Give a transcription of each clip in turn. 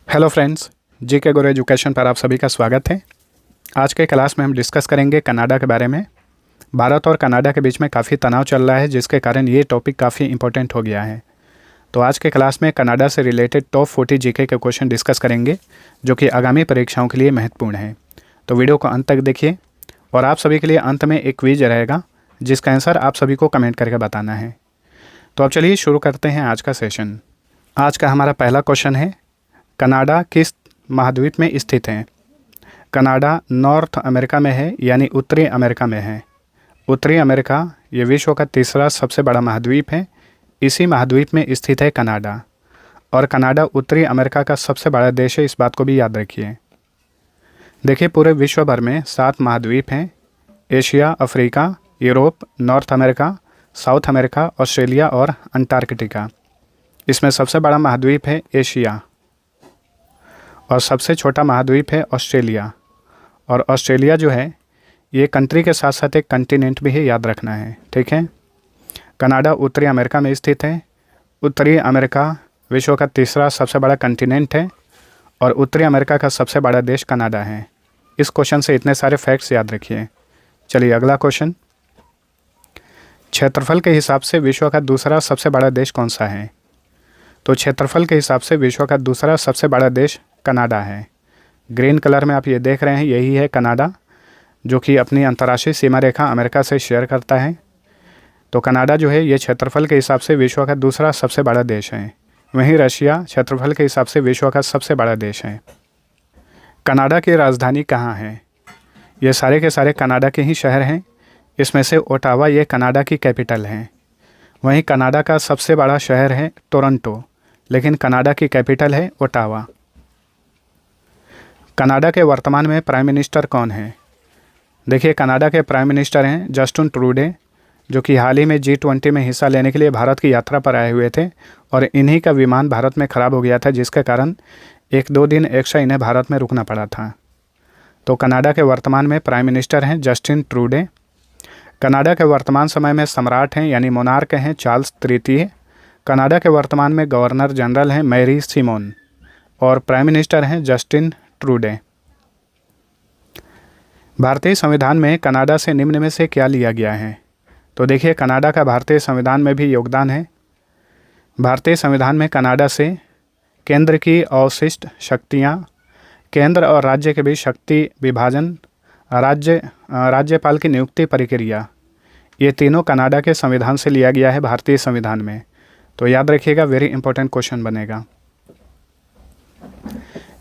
Hello friends, GK गुरु education पर आप सभी का स्वागत है। आज के क्लास में हम डिस्कस करेंगे कनाडा के बारे में। भारत और कनाडा के बीच में काफ़ी तनाव चल रहा है, जिसके कारण ये टॉपिक काफ़ी इंपॉर्टेंट हो गया है। तो आज के क्लास में कनाडा से रिलेटेड टॉप 40 जीके के क्वेश्चन डिस्कस करेंगे, जो कि आगामी परीक्षाओं के लिए महत्वपूर्ण है। तो वीडियो को अंत तक देखिए और आप सभी के लिए अंत में एक क्विज रहेगा, जिसका आंसर आप सभी को कमेंट करके बताना है। तो अब चलिए शुरू करते हैं आज का सेशन। आज का हमारा पहला क्वेश्चन है, कनाडा किस महाद्वीप में स्थित है? कनाडा नॉर्थ अमेरिका में है, यानी उत्तरी अमेरिका में है। उत्तरी अमेरिका ये विश्व का तीसरा सबसे बड़ा महाद्वीप है। इसी महाद्वीप में स्थित है कनाडा, और कनाडा उत्तरी अमेरिका का सबसे बड़ा देश है, इस बात को भी याद रखिए। देखिए, पूरे विश्व भर में 7 महाद्वीप हैं: Asia, Africa, Europe, north America, south America, Australia और अंटार्कटिका। इसमें सबसे बड़ा महाद्वीप है एशिया, और सबसे छोटा महाद्वीप है ऑस्ट्रेलिया। और ऑस्ट्रेलिया जो है ये कंट्री के साथ साथ एक कॉन्टिनेंट भी है, याद रखना है, ठीक है। कनाडा उत्तरी अमेरिका में स्थित है। उत्तरी अमेरिका विश्व का तीसरा सबसे बड़ा कॉन्टिनेंट है, और उत्तरी अमेरिका का सबसे बड़ा देश कनाडा है। इस क्वेश्चन से इतने सारे फैक्ट्स याद रखिए। चलिए अगला क्वेश्चन, क्षेत्रफल के हिसाब से विश्व का दूसरा सबसे बड़ा देश कौन सा है? तो क्षेत्रफल के हिसाब से विश्व का दूसरा सबसे बड़ा देश कनाडा है। ग्रीन कलर में आप ये देख रहे हैं, यही है कनाडा, जो कि अपनी अंतर्राष्ट्रीय सीमा रेखा अमेरिका से शेयर करता है। तो कनाडा जो है ये क्षेत्रफल के हिसाब से विश्व का दूसरा सबसे बड़ा देश है। वहीं रशिया क्षेत्रफल के हिसाब से विश्व का सबसे बड़ा देश है। कनाडा की राजधानी कहाँ है? ये सारे के सारे कनाडा के ही शहर हैं। इसमें से ओटावा ये कनाडा की कैपिटल है। वहीं कनाडा का सबसे बड़ा शहर है टोरंटो, लेकिन कनाडा की कैपिटल है ओटावा। कनाडा के वर्तमान में प्राइम मिनिस्टर कौन है? देखिए, कनाडा के प्राइम मिनिस्टर हैं जस्टिन ट्रूडे, जो कि हाल ही में G20 में हिस्सा लेने के लिए भारत की यात्रा पर आए हुए थे, और इन्हीं का विमान भारत में ख़राब हो गया था, जिसके कारण 1-2 दिन एक्स्ट्रा इन्हें भारत में रुकना पड़ा था। तो कनाडा के वर्तमान में प्राइम मिनिस्टर हैं जस्टिन ट्रूडे। कनाडा के वर्तमान समय में सम्राट हैं, यानी मोनार्क हैं, चार्ल्स तृतीय। कनाडा के वर्तमान में गवर्नर जनरल हैं मैरी सिमोन, और प्राइम मिनिस्टर हैं जस्टिन ट्रूडे। भारतीय संविधान में कनाडा से निम्न में से क्या लिया गया है? तो देखिए, कनाडा का भारतीय संविधान में भी योगदान है। भारतीय संविधान में कनाडा से केंद्र की अवशिष्ट शक्तियाँ, केंद्र और राज्य के बीच शक्ति विभाजन, राज्यपाल की नियुक्ति प्रक्रिया, ये तीनों कनाडा के संविधान से लिया गया है भारतीय संविधान में। तो याद रखिएगा, वेरी इंपॉर्टेंट क्वेश्चन बनेगा।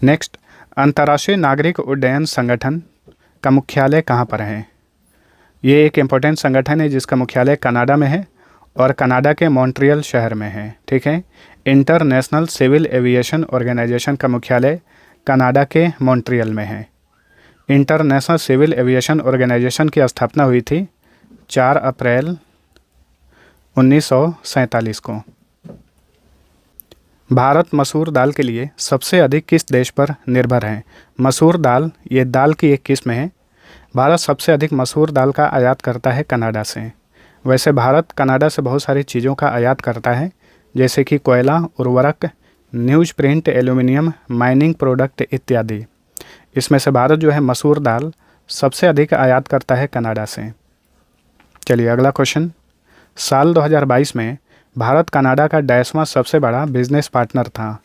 नेक्स्ट, अंतर्राष्ट्रीय नागरिक उड्डयन संगठन का मुख्यालय कहाँ पर है? ये एक इम्पोर्टेंट संगठन है जिसका मुख्यालय कनाडा में है, और कनाडा के मॉन्ट्रियल शहर में है, ठीक है। इंटरनेशनल सिविल एविएशन ऑर्गेनाइजेशन का मुख्यालय कनाडा के मॉन्ट्रियल में है। इंटरनेशनल सिविल एविएशन ऑर्गेनाइजेशन की स्थापना हुई थी 4 अप्रैल 1947 को। भारत मसूर दाल के लिए सबसे अधिक किस देश पर निर्भर है? मसूर दाल ये दाल की एक किस्म है। भारत सबसे अधिक मसूर दाल का आयात करता है कनाडा से। वैसे भारत कनाडा से बहुत सारी चीज़ों का आयात करता है, जैसे कि कोयला, उर्वरक, news print, aluminium, mining product इत्यादि। इसमें से भारत जो है मसूर दाल सबसे अधिक आयात करता है कनाडा से। चलिए अगला क्वेश्चन, साल 2022 में भारत कनाडा का 10वां सबसे बड़ा बिजनेस पार्टनर था।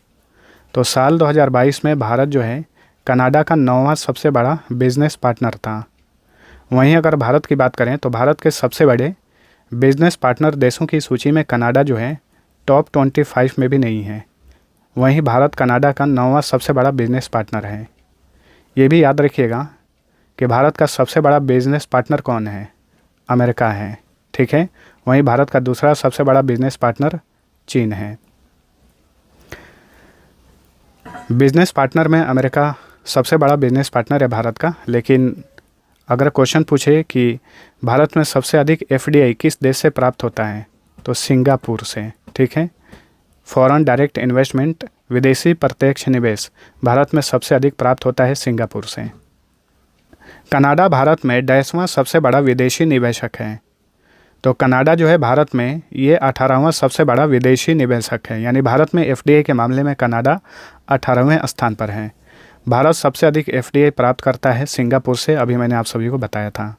तो साल 2022 में भारत जो है कनाडा का 9वां सबसे बड़ा बिजनेस पार्टनर था। वहीं अगर भारत की बात करें तो भारत के सबसे बड़े बिजनेस पार्टनर देशों की सूची में कनाडा जो है टॉप 25 में भी नहीं है। वहीं भारत कनाडा का 9वां सबसे बड़ा बिजनेस पार्टनर है। ये भी याद रखिएगा कि भारत का सबसे बड़ा बिजनेस पार्टनर कौन है? अमेरिका है, ठीक है। वहीं भारत का दूसरा सबसे बड़ा बिजनेस पार्टनर चीन है। बिजनेस पार्टनर में अमेरिका सबसे बड़ा बिजनेस पार्टनर है भारत का, लेकिन अगर क्वेश्चन पूछे कि भारत में सबसे अधिक FDI किस देश से प्राप्त होता है, तो सिंगापुर से, ठीक है। फॉरेन डायरेक्ट इन्वेस्टमेंट, विदेशी प्रत्यक्ष निवेश, भारत में सबसे अधिक प्राप्त होता है सिंगापुर से। कनाडा भारत में 10वां सबसे बड़ा विदेशी निवेशक है। तो कनाडा जो है भारत में ये 18वां सबसे बड़ा विदेशी निवेशक है, यानी भारत में एफडीआई के मामले में कनाडा 18वें स्थान पर है। भारत सबसे अधिक एफडीआई प्राप्त करता है सिंगापुर से, अभी मैंने आप सभी को बताया था।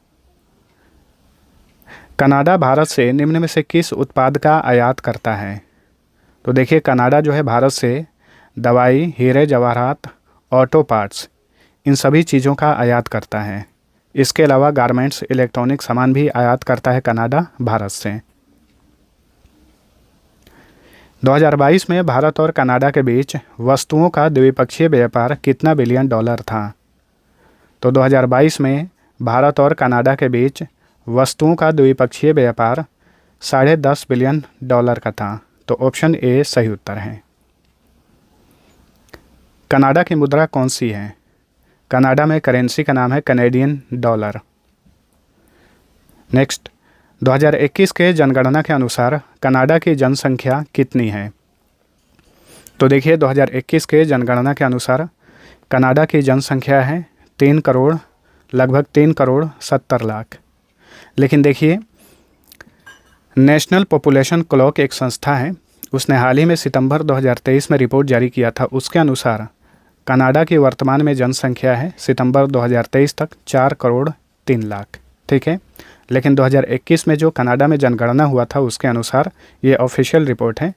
कनाडा भारत से निम्न में से किस उत्पाद का आयात करता है? तो देखिए, कनाडा जो है भारत से दवाई, हीरे जवाहरात, ऑटो पार्ट्स, इन सभी चीज़ों का आयात करता है। इसके अलावा गारमेंट्स, इलेक्ट्रॉनिक सामान भी आयात करता है कनाडा भारत से। 2022 में भारत और कनाडा के बीच वस्तुओं का द्विपक्षीय व्यापार कितना बिलियन डॉलर था? तो 2022 में भारत और कनाडा के बीच वस्तुओं का द्विपक्षीय व्यापार 10.5 बिलियन डॉलर का था। तो ऑप्शन ए सही उत्तर है। कनाडा की मुद्रा कौन सी है? कनाडा में करेंसी का नाम है कैनेडियन डॉलर। नेक्स्ट, 2021 के जनगणना के अनुसार कनाडा की जनसंख्या कितनी है? तो देखिए, 2021 के जनगणना के अनुसार कनाडा की जनसंख्या है 3 करोड़, लगभग 3 करोड़ 70 लाख। लेकिन देखिए, नेशनल पॉपुलेशन क्लॉक एक संस्था है, उसने हाल ही में सितंबर 2023 में रिपोर्ट जारी किया था। उसके अनुसार कनाडा की वर्तमान में जनसंख्या है सितंबर 2023 तक 4 करोड़ 3 लाख। ठीक है, लेकिन 2021 में जो कनाडा में जनगणना हुआ था उसके अनुसार, ये ऑफिशियल रिपोर्ट है,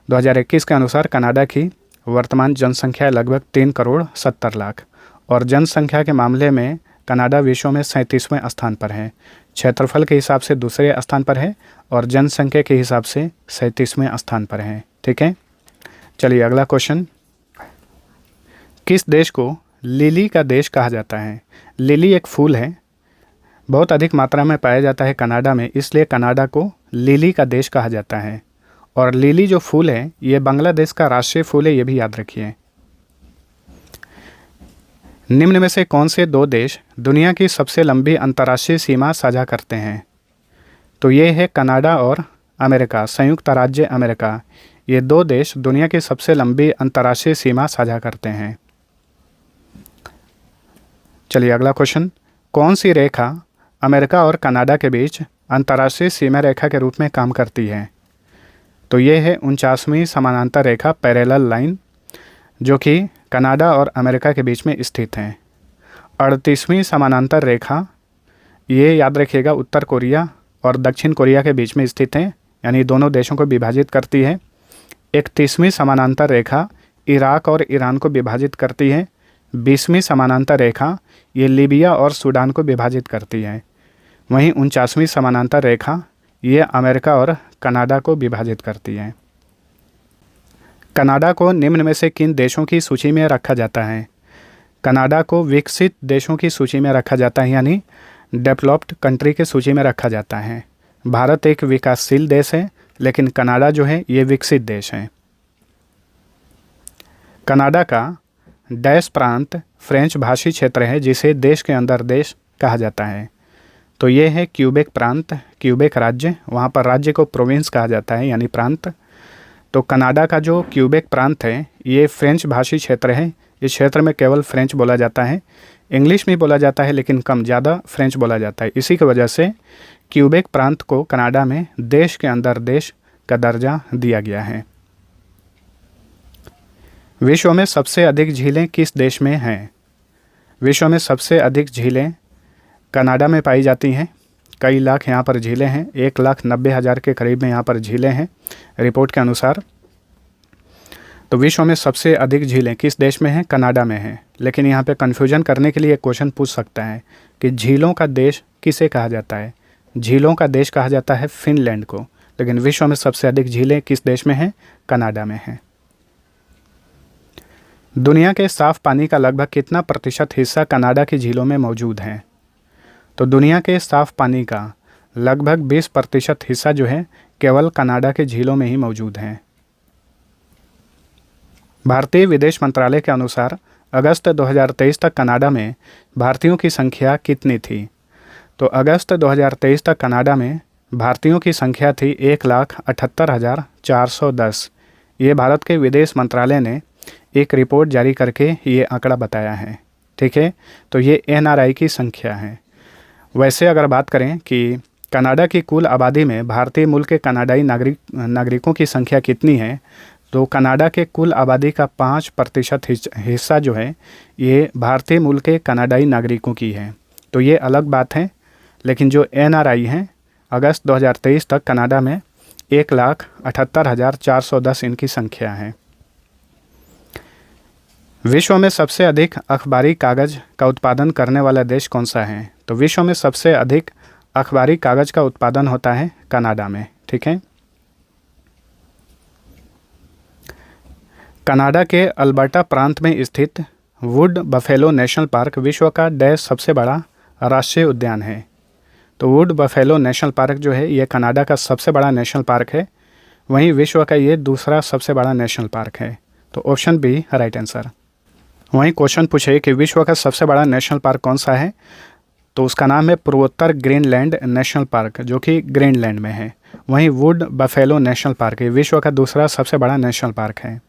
2021 के अनुसार कनाडा की वर्तमान जनसंख्या लगभग 3 करोड़ 70 लाख। और जनसंख्या के मामले में कनाडा विश्व में 37वें स्थान पर है। क्षेत्रफल के हिसाब से दूसरे स्थान पर है और जनसंख्या के हिसाब से 37वें स्थान पर है। ठीक है, चलिए अगला क्वेश्चन। किस देश को लिली का देश कहा जाता है? लिली एक फूल है, बहुत अधिक मात्रा में पाया जाता है कनाडा में, इसलिए कनाडा को लिली का देश कहा जाता है। और लिली जो फूल है ये बांग्लादेश का राष्ट्रीय फूल है, ये भी याद रखिए। निम्न में से कौन से 2 देश दुनिया की सबसे लंबी अंतर्राष्ट्रीय सीमा साझा करते हैं? तो ये है कनाडा और अमेरिका, संयुक्त राज्य अमेरिका। ये 2 देश दुनिया की सबसे लंबी अंतर्राष्ट्रीय सीमा साझा करते हैं। चलिए अगला क्वेश्चन। कौन सी रेखा अमेरिका और कनाडा के बीच अंतर्राष्ट्रीय सीमा रेखा के रूप में काम करती है? तो ये है 49वीं समानांतर रेखा, पैरेलल लाइन, जो कि कनाडा और अमेरिका के बीच में स्थित है। 38वीं समानांतर रेखा, ये याद रखिएगा, उत्तर कोरिया और दक्षिण कोरिया के बीच में स्थित है, यानी दोनों देशों को विभाजित करती है। 31वीं समानांतर रेखा इराक और ईरान को विभाजित करती है। 20वीं समानांतर रेखा ये लीबिया और सूडान को विभाजित करती है। वहीं 49वीं समानांतर रेखा ये अमेरिका और कनाडा को विभाजित करती है। कनाडा को निम्न में से किन देशों की सूची में रखा जाता है? कनाडा को विकसित देशों की सूची में रखा जाता है, यानी डेवलप्ड कंट्री के सूची में रखा जाता है। भारत एक विकासशील देश है, लेकिन कनाडा जो है ये विकसित देश है। कनाडा का डैश प्रांत फ्रेंच भाषी क्षेत्र है, जिसे देश के अंदर देश कहा जाता है। तो ये है क्यूबेक प्रांत, क्यूबेक राज्य, वहाँ पर राज्य को प्रोविंस कहा जाता है, यानी प्रांत। तो कनाडा का जो क्यूबेक प्रांत है ये फ्रेंच भाषी क्षेत्र है। इस क्षेत्र में केवल फ्रेंच बोला जाता है, इंग्लिश भी बोला जाता है, लेकिन कम ज़्यादा फ्रेंच बोला जाता है। इसी की वजह से क्यूबेक प्रांत को कनाडा में देश के अंदर देश का दर्जा दिया गया है। विश्व में सबसे अधिक झीलें किस देश में हैं? विश्व में सबसे अधिक झीलें कनाडा में पाई जाती हैं। कई लाख यहाँ पर झीलें हैं, 1,90,000 के करीब में यहाँ पर झीलें हैं रिपोर्ट के अनुसार। तो विश्व में सबसे अधिक झीलें किस देश में हैं? कनाडा में हैं। लेकिन यहाँ पे कन्फ्यूजन करने के लिए एक क्वेश्चन पूछ सकता है कि झीलों का देश किसे कहा जाता है? झीलों का देश कहा जाता है फिनलैंड को, लेकिन विश्व में सबसे अधिक झीलें किस देश में हैं? कनाडा में हैं। दुनिया के साफ पानी का लगभग कितना प्रतिशत हिस्सा कनाडा की झीलों में मौजूद है? तो दुनिया के साफ पानी का लगभग 20% हिस्सा जो है केवल कनाडा के झीलों में ही मौजूद है। भारतीय विदेश मंत्रालय के अनुसार अगस्त 2023 तक कनाडा में भारतीयों की संख्या कितनी थी? तो अगस्त 2023 तक कनाडा में भारतीयों की संख्या थी 1,78,410। ये भारत के विदेश मंत्रालय ने एक रिपोर्ट जारी करके ये आंकड़ा बताया है। ठीक है, तो ये NRI की संख्या है। वैसे अगर बात करें कि कनाडा की कुल आबादी में भारतीय मूल के कनाडाई नागरिकों की संख्या कितनी है? तो कनाडा के कुल आबादी का 5% हिस्सा जो है ये भारतीय मूल के कनाडाई नागरिकों की है। तो ये अलग बात है, लेकिन जो NRI हैं अगस्त 2023 तक कनाडा में 1,78,410 इनकी संख्या है। विश्व में सबसे अधिक अखबारी कागज़ का उत्पादन करने वाला देश कौन सा है? तो विश्व में सबसे अधिक अखबारी कागज़ का उत्पादन होता है कनाडा में। ठीक है। कनाडा के अल्बर्टा प्रांत में स्थित वुड बफेलो नेशनल पार्क विश्व का डैश सबसे बड़ा राष्ट्रीय उद्यान है। तो वुड बफेलो नेशनल पार्क जो है ये कनाडा का सबसे बड़ा नेशनल पार्क है, वहीं विश्व का ये दूसरा सबसे बड़ा नेशनल पार्क है। तो ऑप्शन बी राइट आंसर। वहीं क्वेश्चन पूछे कि विश्व का सबसे बड़ा नेशनल पार्क कौन सा है? तो उसका नाम है पूर्वोत्तर ग्रीनलैंड नेशनल पार्क, जो कि ग्रीनलैंड में है। वहीं वुड बफेलो नेशनल पार्क है विश्व का दूसरा सबसे बड़ा नेशनल पार्क है।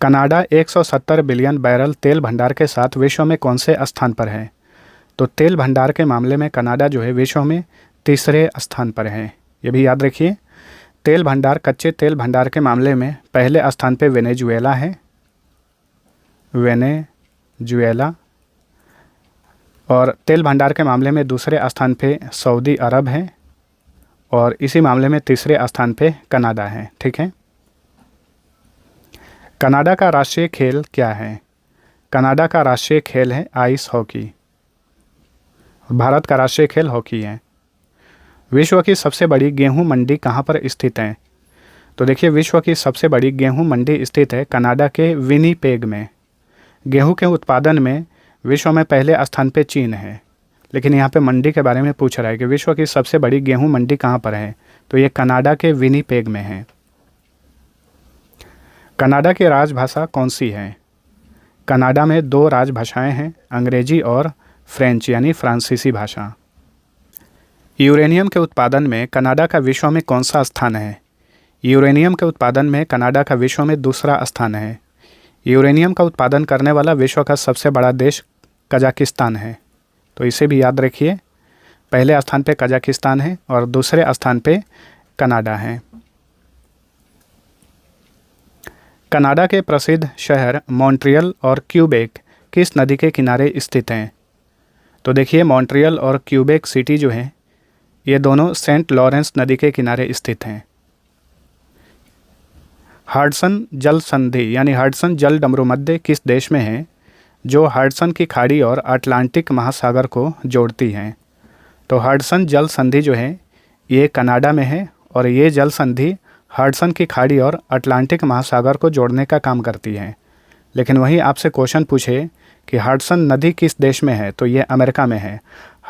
कनाडा 170 बिलियन बैरल तेल भंडार के साथ विश्व में कौन से स्थान पर है? तो तेल भंडार के मामले में कनाडा जो है विश्व में तीसरे स्थान पर है। ये भी याद रखिए। तेल भंडार, कच्चे तेल भंडार के मामले में पहले स्थान पे वेनेजुएला है, वेनेजुएला। और तेल भंडार के मामले में दूसरे स्थान पे सऊदी अरब है, और इसी मामले में तीसरे स्थान पे कनाडा है। ठीक है। कनाडा का राष्ट्रीय खेल क्या है? कनाडा का राष्ट्रीय खेल है आइस हॉकी। भारत का राष्ट्रीय खेल हॉकी है। विश्व की सबसे बड़ी गेहूं मंडी कहां पर स्थित है? तो देखिए, विश्व की सबसे बड़ी गेहूं मंडी स्थित है कनाडा के विनीपेग में। गेहूं के उत्पादन में विश्व में पहले स्थान पे चीन है, लेकिन यहाँ पे मंडी के बारे में पूछ रहा है कि विश्व की सबसे बड़ी गेहूं मंडी कहाँ पर है? तो ये कनाडा के विनीपेग में है। कनाडा की राजभाषा कौन सी है? कनाडा में 2 राजभाषाएं हैं, अंग्रेजी और फ्रेंच यानी फ्रांसीसी भाषा। यूरेनियम के उत्पादन में कनाडा का विश्व में कौन सा स्थान है? यूरेनियम के उत्पादन में कनाडा का विश्व में दूसरा स्थान है। यूरेनियम का उत्पादन करने वाला विश्व का सबसे बड़ा देश कजाकिस्तान है। तो इसे भी याद रखिए, पहले स्थान पे कजाकिस्तान है और दूसरे स्थान पे कनाडा है। कनाडा के प्रसिद्ध शहर मॉन्ट्रियल और क्यूबेक किस नदी के किनारे स्थित हैं? तो देखिए, मॉन्ट्रियल और क्यूबेक सिटी जो है ये दोनों सेंट लॉरेंस नदी के किनारे स्थित हैं। हडसन जल संधि यानी हडसन जल डमरूमध्य किस देश में है, जो हडसन की खाड़ी और अटलांटिक महासागर को जोड़ती हैं? तो हडसन जल संधि जो है ये कनाडा में है, और ये जल संधि हडसन की खाड़ी और अटलांटिक महासागर को जोड़ने का काम करती है। लेकिन वहीं आपसे क्वेश्चन पूछे कि हडसन नदी किस देश में है, तो ये अमेरिका में है।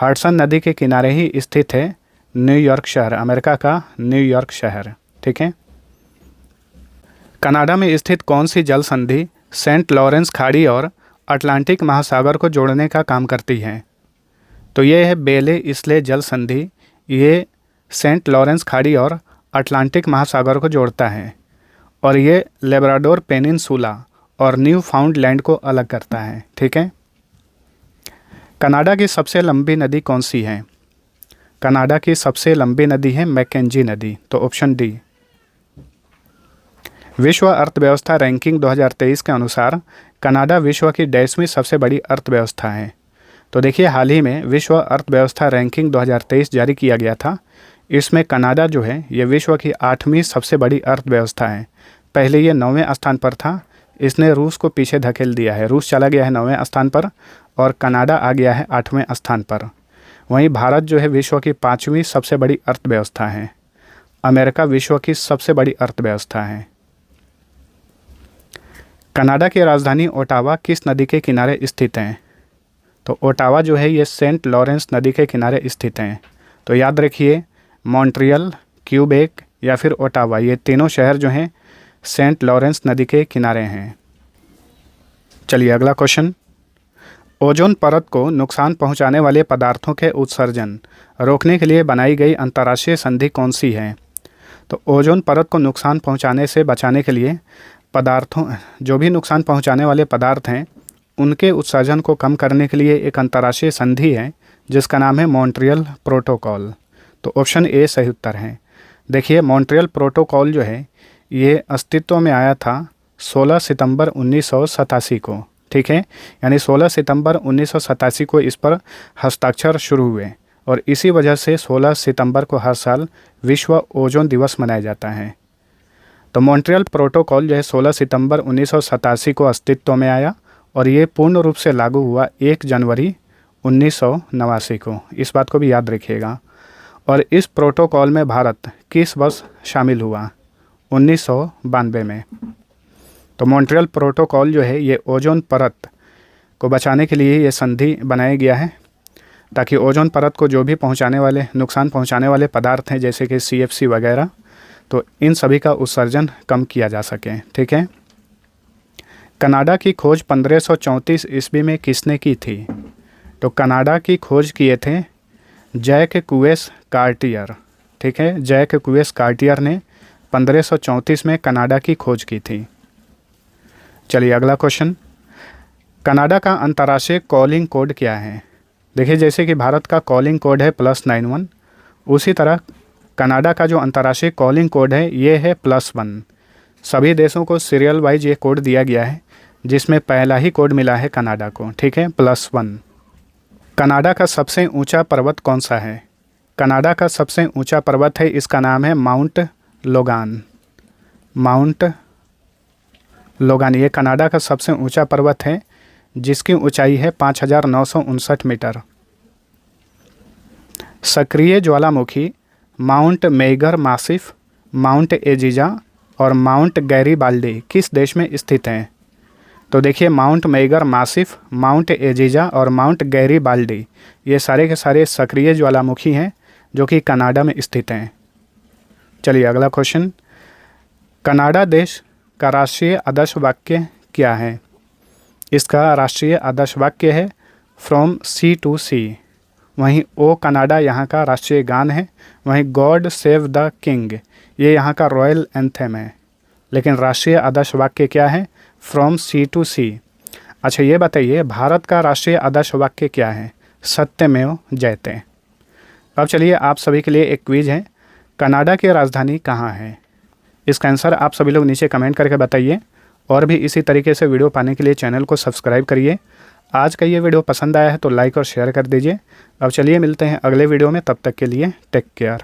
हडसन नदी के किनारे ही स्थित है न्यूयॉर्क शहर, अमेरिका का न्यूयॉर्क शहर। ठीक है। कनाडा में स्थित कौन सी जल संधि सेंट लॉरेंस खाड़ी और अटलांटिक महासागर को जोड़ने का काम करती है? तो ये है बेले इसले जल संधि। ये सेंट लॉरेंस खाड़ी और अटलांटिक महासागर को जोड़ता है, और ये लेब्राडोर पेनिनसुला और न्यू फाउंडलैंड को अलग करता है। ठीक है। कनाडा की सबसे लंबी नदी कौन सी है? कनाडा की सबसे लंबी नदी है मैकेंजी नदी। तो ऑप्शन डी। विश्व अर्थव्यवस्था रैंकिंग 2023 के अनुसार कनाडा विश्व की 10वीं सबसे बड़ी अर्थव्यवस्था है। तो देखिए, हाल ही में विश्व अर्थव्यवस्था रैंकिंग 2023 जारी किया गया था। इसमें कनाडा जो है ये विश्व की 8वीं सबसे बड़ी अर्थव्यवस्था है। पहले ये 9वें स्थान पर था, इसने रूस को पीछे धकेल दिया है। रूस चला गया है 9वें स्थान पर और कनाडा आ गया है 8वें स्थान पर। वहीं भारत जो है विश्व की 5वीं सबसे बड़ी अर्थव्यवस्था है। अमेरिका विश्व की सबसे बड़ी अर्थव्यवस्था है। कनाडा की राजधानी ओटावा किस नदी के किनारे स्थित है? तो ओटावा जो है ये सेंट लॉरेंस नदी के किनारे स्थित हैं। तो याद रखिए, मॉन्ट्रियल, क्यूबेक या फिर ओटावा, ये तीनों शहर जो हैं सेंट लॉरेंस नदी के किनारे हैं। चलिए अगला क्वेश्चन। ओजोन परत को नुकसान पहुंचाने वाले पदार्थों के उत्सर्जन रोकने के लिए बनाई गई अंतर्राष्ट्रीय संधि कौन सी है? तो ओजोन परत को नुकसान पहुंचाने से बचाने के लिए पदार्थों, जो भी नुकसान पहुंचाने वाले पदार्थ हैं, उनके उत्सर्जन को कम करने के लिए एक अंतर्राष्ट्रीय संधि है जिसका नाम है मॉन्ट्रियल प्रोटोकॉल। तो ऑप्शन ए सही उत्तर है। देखिए, मॉन्ट्रियल प्रोटोकॉल जो है ये अस्तित्व में आया था 16 सितंबर 1987 को, ठीक है। यानी 16 सितंबर 1987 को इस पर हस्ताक्षर शुरू हुए और इसी वजह से 16 सितंबर को हर साल विश्व ओजोन दिवस मनाया जाता है। तो मॉन्ट्रियल प्रोटोकॉल जो है 16 सितंबर 1987 को अस्तित्व में आया और ये पूर्ण रूप से लागू हुआ 1 जनवरी 1989 को। इस बात को भी याद रखिएगा। और इस प्रोटोकॉल में भारत किस वर्ष शामिल हुआ? 1992 में। तो मॉन्ट्रियल प्रोटोकॉल जो है ये ओजोन परत को बचाने के लिए ये संधि बनाया गया है, ताकि ओजोन परत को जो भी नुकसान पहुंचाने वाले पदार्थ हैं जैसे कि CFC वगैरह, तो इन सभी का उत्सर्जन कम किया जा सके, ठीक है। कनाडा की खोज 1534 ईस्वी में किसने की थी? तो कनाडा की खोज किए थे जैक कुवेस कार्टियर, ठीक है। जैक कुवेस कार्टियर ने 1534 में कनाडा की खोज की थी। चलिए अगला क्वेश्चन, कनाडा का अंतर्राष्ट्रीय कॉलिंग कोड क्या है? देखिए, जैसे कि भारत का कॉलिंग कोड है +91, उसी तरह कनाडा का जो अंतर्राष्ट्रीय कॉलिंग कोड है ये है +1। सभी देशों को सीरियल वाइज ये कोड दिया गया है, जिसमें पहला ही कोड मिला है कनाडा को, ठीक है, +1। कनाडा का सबसे ऊंचा पर्वत कौन सा है? कनाडा का सबसे ऊंचा पर्वत है, इसका नाम है माउंट लोगान। माउंट लोगान ये कनाडा का सबसे ऊंचा पर्वत है, जिसकी ऊंचाई है 5959 मीटर। सक्रिय ज्वालामुखी माउंट मेइगर मासिफ, माउंट एजिजा और माउंट गैरीबाल्डी किस देश में स्थित हैं? तो देखिए, माउंट मेइगर मासिफ, माउंट एजिजा और माउंट गैरीबाल्डी ये सारे के सारे सक्रिय ज्वालामुखी हैं जो कि कनाडा में स्थित हैं। चलिए अगला क्वेश्चन, कनाडा देश का राष्ट्रीय आदर्श वाक्य क्या है? इसका राष्ट्रीय आदर्श वाक्य है फ्रॉम सी टू सी। वहीं ओ कनाडा यहाँ का राष्ट्रीय गान है, वहीं गॉड सेव द किंग ये यहाँ का रॉयल एंथम है। लेकिन राष्ट्रीय आदर्श वाक्य क्या है? फ्रॉम सी टू सी। अच्छा, ये बताइए भारत का राष्ट्रीय आदर्श वाक्य क्या है? सत्यमेव जयते। अब चलिए आप सभी के लिए एक क्विज है, कनाडा की राजधानी कहाँ है? इसका आंसर आप सभी लोग नीचे कमेंट करके बताइए। और भी इसी तरीके से वीडियो पाने के लिए चैनल को सब्सक्राइब करिए। आज का ये वीडियो पसंद आया है तो लाइक और शेयर कर दीजिए। अब चलिए मिलते हैं अगले वीडियो में, तब तक के लिए टेक केयर।